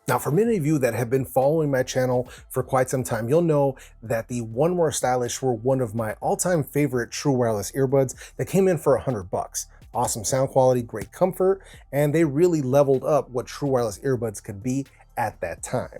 Now, for many of you that have been following my channel for quite some time, you'll know that the One More Stylish were one of my all-time favorite true wireless earbuds that came in for $100. Awesome sound quality, great comfort, and they really leveled up what true wireless earbuds could be at that time.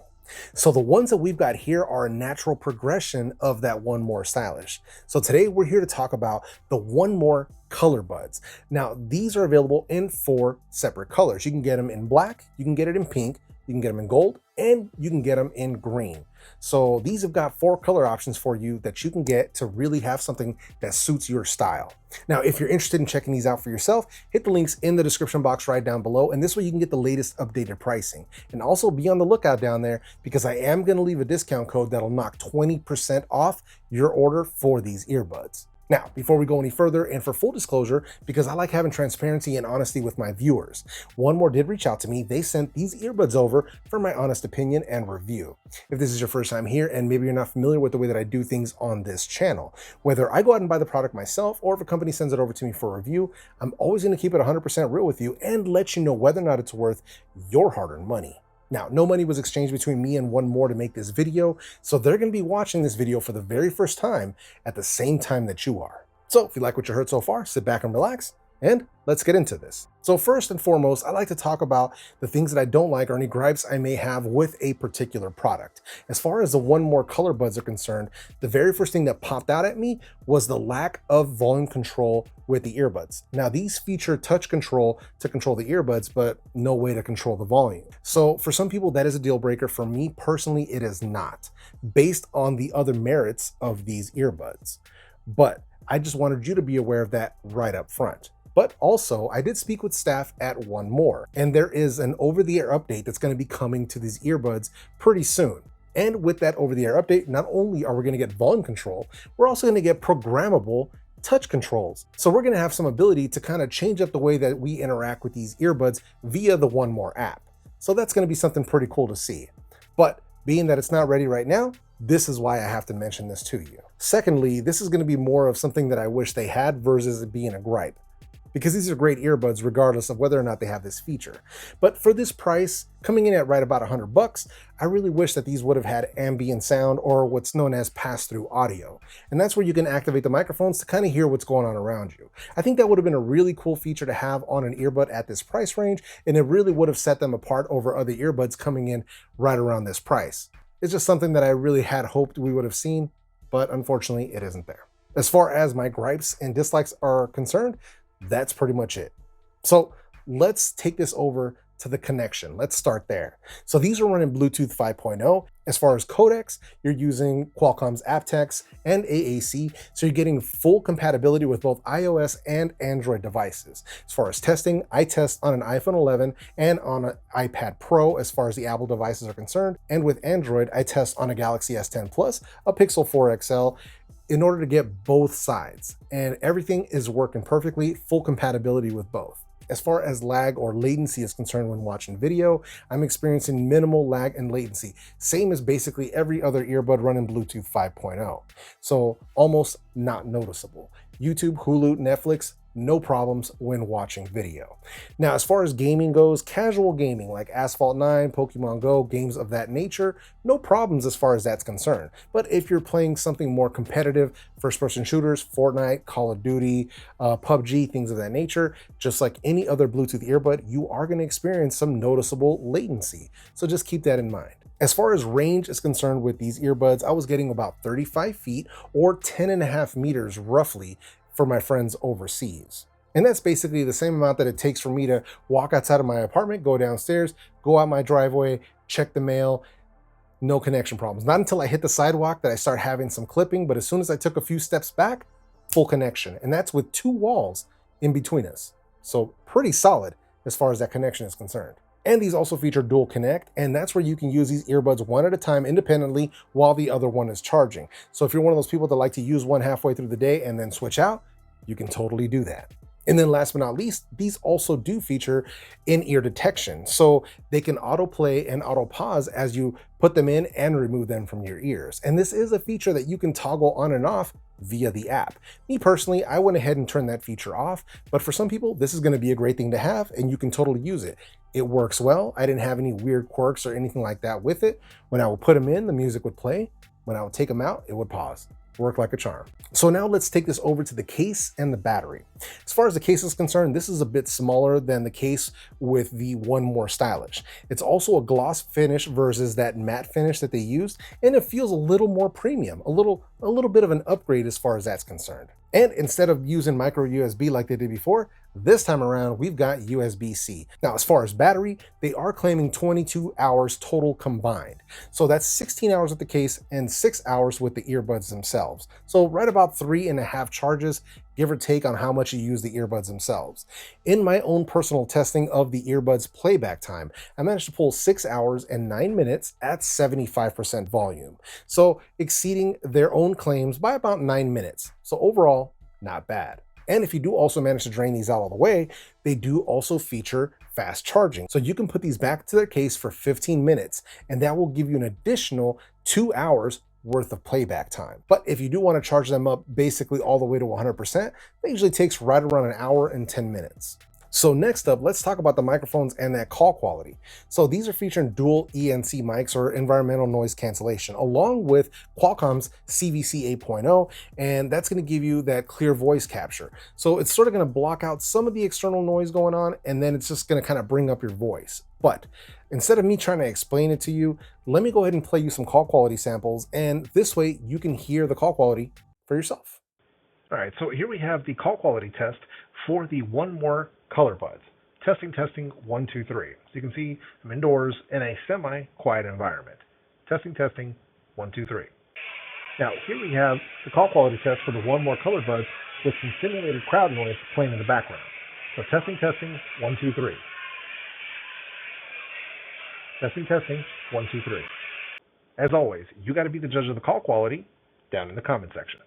So the ones that we've got here are a natural progression of that One More Stylish. So today we're here to talk about the One More COLORBUDS. Now, these are available in 4 separate colors. You can get them in black, you can get it in pink, you can get them in gold, and you can get them in green. So these have got 4 color options for you that you can get to really have something that suits your style. Now, if you're interested in checking these out for yourself, hit the links in the description box right down below, and this way you can get the latest updated pricing. And also be on the lookout down there because I am going to leave a discount code that'll knock 20% off your order for these earbuds. Now, before we go any further, and for full disclosure, because I like having transparency and honesty with my viewers, One More did reach out to me. They sent these earbuds over for my honest opinion and review. If this is your first time here and maybe you're not familiar with the way that I do things on this channel, whether I go out and buy the product myself or if a company sends it over to me for review, I'm always going to keep it 100% real with you and let you know whether or not it's worth your hard-earned money. Now, no money was exchanged between me and One More to make this video, so they're going to be watching this video for the very first time at the same time that you are. So if you like what you heard so far, sit back and relax, and let's get into this. So first and foremost, I like to talk about the things that I don't like or any gripes I may have with a particular product. As far as the One More COLORBUDS are concerned, the very first thing that popped out at me was the lack of volume control with the earbuds. Now, these feature touch control to control the earbuds, but no way to control the volume. So for some people, that is a deal breaker. For me personally, it is not, based on the other merits of these earbuds. But I just wanted you to be aware of that right up front. But also, I did speak with staff at One More, and there is an over-the-air update that's going to be coming to these earbuds pretty soon. And with that over-the-air update, not only are we going to get volume control, we're also going to get programmable touch controls. So we're going to have some ability to kind of change up the way that we interact with these earbuds via the One More app. So that's going to be something pretty cool to see. But being that it's not ready right now, this is why I have to mention this to you. Secondly, this is going to be more of something that I wish they had versus it being a gripe, because these are great earbuds regardless of whether or not they have this feature. But for this price, coming in at right about $100, I really wish that these would have had ambient sound or what's known as pass-through audio. And that's where you can activate the microphones to kind of hear what's going on around you. I think that would have been a really cool feature to have on an earbud at this price range, and it really would have set them apart over other earbuds coming in right around this price. It's just something that I really had hoped we would have seen, but unfortunately it isn't there. As far as my gripes and dislikes are concerned, that's pretty much it. So let's take this over to the connection. Let's start there. So these are running Bluetooth 5.0. As far as codecs, you're using Qualcomm's aptX and AAC, so you're getting full compatibility with both iOS and Android devices. As far as testing, I test on an iPhone 11 and on an iPad Pro as far as the Apple devices are concerned, and with Android, I test on a Galaxy S10 Plus, a Pixel 4 XL, in order to get both sides, and everything is working perfectly, full compatibility with both. As far as lag or latency is concerned when watching video, I'm experiencing minimal lag and latency, same as basically every other earbud running Bluetooth 5.0. So almost not noticeable. YouTube, Hulu, Netflix, no problems when watching video. Now, as far as gaming goes, casual gaming like Asphalt 9, Pokemon Go, games of that nature, no problems as far as that's concerned. But if you're playing something more competitive, first-person shooters, Fortnite, Call of Duty, PUBG, things of that nature, just like any other Bluetooth earbud, you are going to experience some noticeable latency. So just keep that in mind. As far as range is concerned with these earbuds, I was getting about 35 feet or 10.5 meters roughly for my friends overseas. And that's basically the same amount that it takes for me to walk outside of my apartment, go downstairs, go out my driveway, check the mail, no connection problems. Not until I hit the sidewalk that I start having some clipping, but as soon as I took a few steps back, full connection. And that's with 2 walls in between us. So pretty solid as far as that connection is concerned. And these also feature dual connect, and that's where you can use these earbuds one at a time independently while the other one is charging. So if you're one of those people that like to use one halfway through the day and then switch out, you can totally do that. And then last but not least, these also do feature in-ear detection. So they can autoplay and auto pause as you put them in and remove them from your ears. And this is a feature that you can toggle on and off via the app. Me personally, I went ahead and turned that feature off, but for some people, this is going to be a great thing to have and you can totally use it. It works well. I didn't have any weird quirks or anything like that with it. When I would put them in, the music would play. When I would take them out, it would pause. Work like a charm. So now let's take this over to the case and the battery. As far as the case is concerned, this is a bit smaller than the case with the One More Stylish. It's also a gloss finish versus that matte finish that they used, and it feels a little more premium, a little bit of an upgrade as far as that's concerned. And instead of using micro USB like they did before, this time around, we've got USB-C. Now, as far as battery, they are claiming 22 hours total combined. So that's 16 hours with the case and 6 hours with the earbuds themselves. So right about 3.5 charges, give or take on how much you use the earbuds themselves. In my own personal testing of the earbuds playback time, I managed to pull 6 hours and 9 minutes at 75% volume. So exceeding their own claims by about 9 minutes. So overall, not bad. And if you do also manage to drain these out all the way, they do also feature fast charging. So you can put these back to their case for 15 minutes, and that will give you an additional 2 hours worth of playback time. But if you do want to charge them up basically all the way to 100%, that usually takes right around an hour and 10 minutes. So next up, let's talk about the microphones and that call quality. So these are featuring dual ENC mics, or environmental noise cancellation, along with Qualcomm's CVC 8.0, and that's going to give you that clear voice capture. So it's sort of going to block out some of the external noise going on, and then it's just going to kind of bring up your voice. But instead of me trying to explain it to you, let me go ahead and play you some call quality samples, and this way you can hear the call quality for yourself. All right, so here we have the call quality test for the One More COLORBUDS. Testing, 1, 2, 3. So you can see I'm indoors in a semi-quiet environment. Testing, 1, 2, 3. Now, here we have the call quality test for the One More COLORBUDS with some simulated crowd noise playing in the background. So testing, 1, 2, 3. Testing, 1, 2, 3. As always, you got to be the judge of the call quality down in the comment section.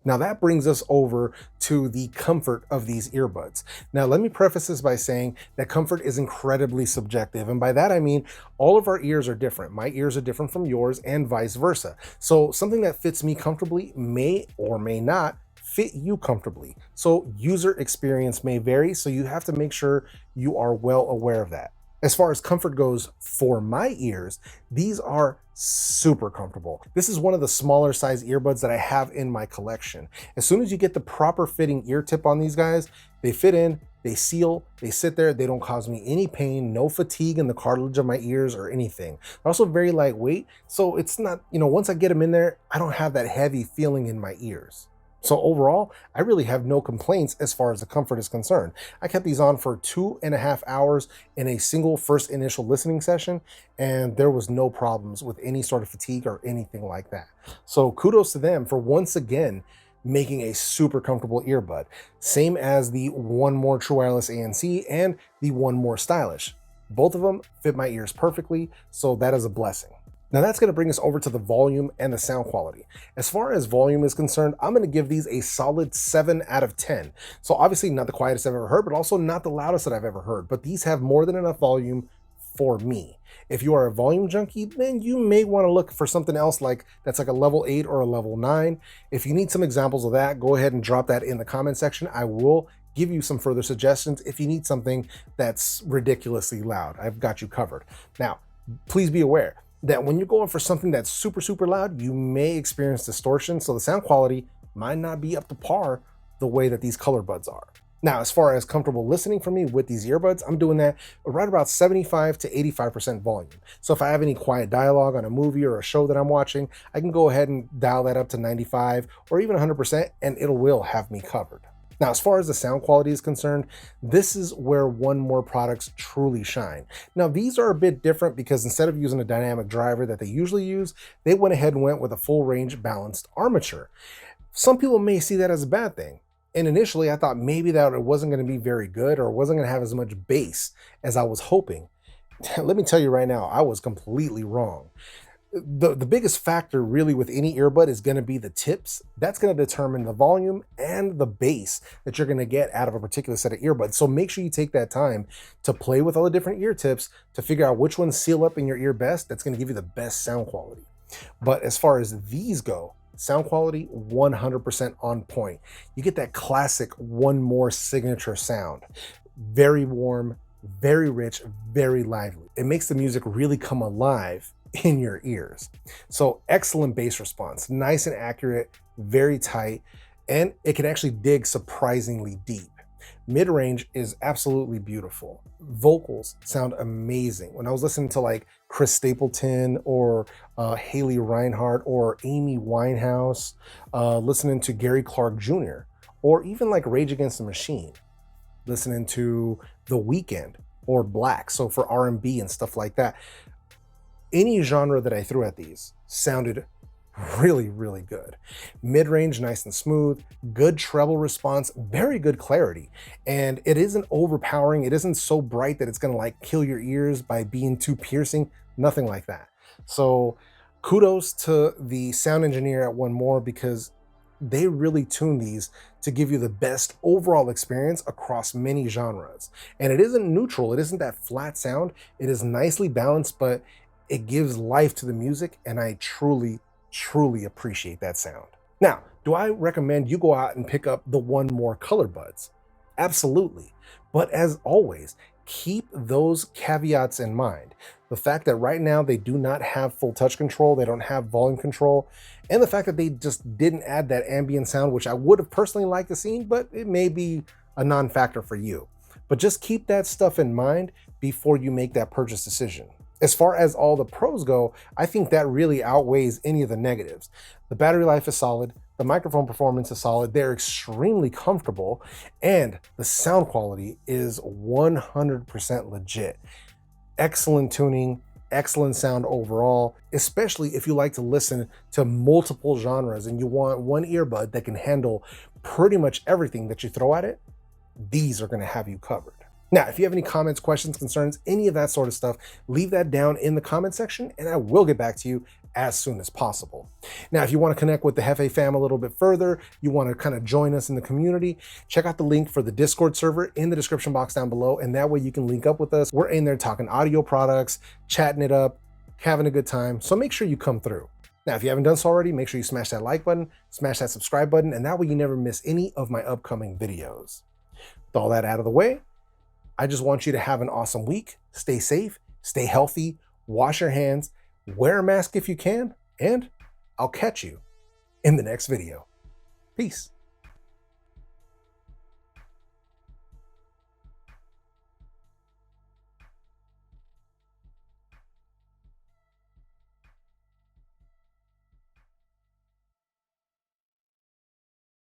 Now that brings us over to the comfort of these earbuds. Now let me preface this by saying that comfort is incredibly subjective, and by that I mean all of our ears are different. My ears are different from yours and vice versa. So something that fits me comfortably may or may not fit you comfortably. So user experience may vary, so you have to make sure you are well aware of that. As far as comfort goes for my ears, these are super comfortable. This is one of the smaller size earbuds that I have in my collection. As soon as you get the proper fitting ear tip on these guys, they fit in, they seal, they sit there, they don't cause me any pain, no fatigue in the cartilage of my ears or anything. They're also very lightweight, so it's not, once I get them in there, I don't have that heavy feeling in my ears. So overall, I really have no complaints as far as the comfort is concerned. I kept these on for 2.5 hours in a single first initial listening session, and there was no problems with any sort of fatigue or anything like that. So kudos to them for once again making a super comfortable earbud. Same as the One More True Wireless ANC and the One More Stylish. Both of them fit my ears perfectly, so that is a blessing. Now that's going to bring us over to the volume and the sound quality. As far as volume is concerned, I'm going to give these a solid 7 out of 10. So obviously not the quietest I've ever heard, but also not the loudest that I've ever heard. But these have more than enough volume for me. If you are a volume junkie, then you may want to look for something else that's like a level 8 or a level 9. If you need some examples of that, go ahead and drop that in the comment section. I will give you some further suggestions if you need something that's ridiculously loud. I've got you covered. Now, please be aware that when you're going for something that's super, super loud, you may experience distortion, so the sound quality might not be up to par the way that these COLORBUDS are. Now, as far as comfortable listening for me with these earbuds, I'm doing that right about 75 to 85% volume. So if I have any quiet dialogue on a movie or a show that I'm watching, I can go ahead and dial that up to 95 or even 100%, and it will have me covered. Now, as far as the sound quality is concerned, this is where One More products truly shine. Now, these are a bit different because instead of using a dynamic driver that they usually use, they went ahead and went with a full range balanced armature. Some people may see that as a bad thing. And initially I thought maybe that it wasn't going to be very good or wasn't going to have as much bass as I was hoping. Let me tell you right now, I was completely wrong. The biggest factor really with any earbud is going to be the tips. That's going to determine the volume and the bass that you're going to get out of a particular set of earbuds. So make sure you take that time to play with all the different ear tips to figure out which ones seal up in your ear best. That's going to give you the best sound quality. But as far as these go, sound quality 100% on point. You get that classic One More signature sound. Very warm, very rich, very lively. It makes the music really come alive in your ears. So excellent bass response, nice and accurate, very tight, and it can actually dig surprisingly deep. Mid-range is absolutely beautiful. Vocals sound amazing. When I was listening to like Chris Stapleton or Haley Reinhart or Amy Winehouse, listening to Gary Clark Jr., or even like Rage Against the Machine, listening to The Weeknd or Black, so for R&B and stuff like that, any genre that I threw at these sounded really, really good. Mid-range, nice and smooth, good treble response, very good clarity. And it isn't overpowering. It isn't so bright that it's gonna like kill your ears by being too piercing, nothing like that. So kudos to the sound engineer at One More, because they really tune these to give you the best overall experience across many genres. And it isn't neutral. It isn't that flat sound. It is nicely balanced, but it gives life to the music. And I truly appreciate that sound. Now, do I recommend you go out and pick up the One More COLORBUDS? Absolutely. But as always, keep those caveats in mind. The fact that right now they do not have full touch control, they don't have volume control, and the fact that they just didn't add that ambient sound, which I would have personally liked to see, but it may be a non-factor for you. But just keep that stuff in mind before you make that purchase decision. As far as all the pros go, I think that really outweighs any of the negatives. The battery life is solid, the microphone performance is solid, they're extremely comfortable, and the sound quality is 100% legit. Excellent tuning, excellent sound overall, especially if you like to listen to multiple genres and you want one earbud that can handle pretty much everything that you throw at it. These are going to have you covered. Now, if you have any comments, questions, concerns, any of that sort of stuff, leave that down in the comment section and I will get back to you as soon as possible. Now, if you want to connect with the JEFE fam a little bit further, you want to kind of join us in the community, check out the link for the Discord server in the description box down below, and that way you can link up with us. We're in there talking audio products, chatting it up, having a good time, so make sure you come through. Now, if you haven't done so already, make sure you smash that like button, smash that subscribe button, and that way you never miss any of my upcoming videos. With all that out of the way, I just want you to have an awesome week. Stay safe, stay healthy, wash your hands, wear a mask if you can, and I'll catch you in the next video. Peace.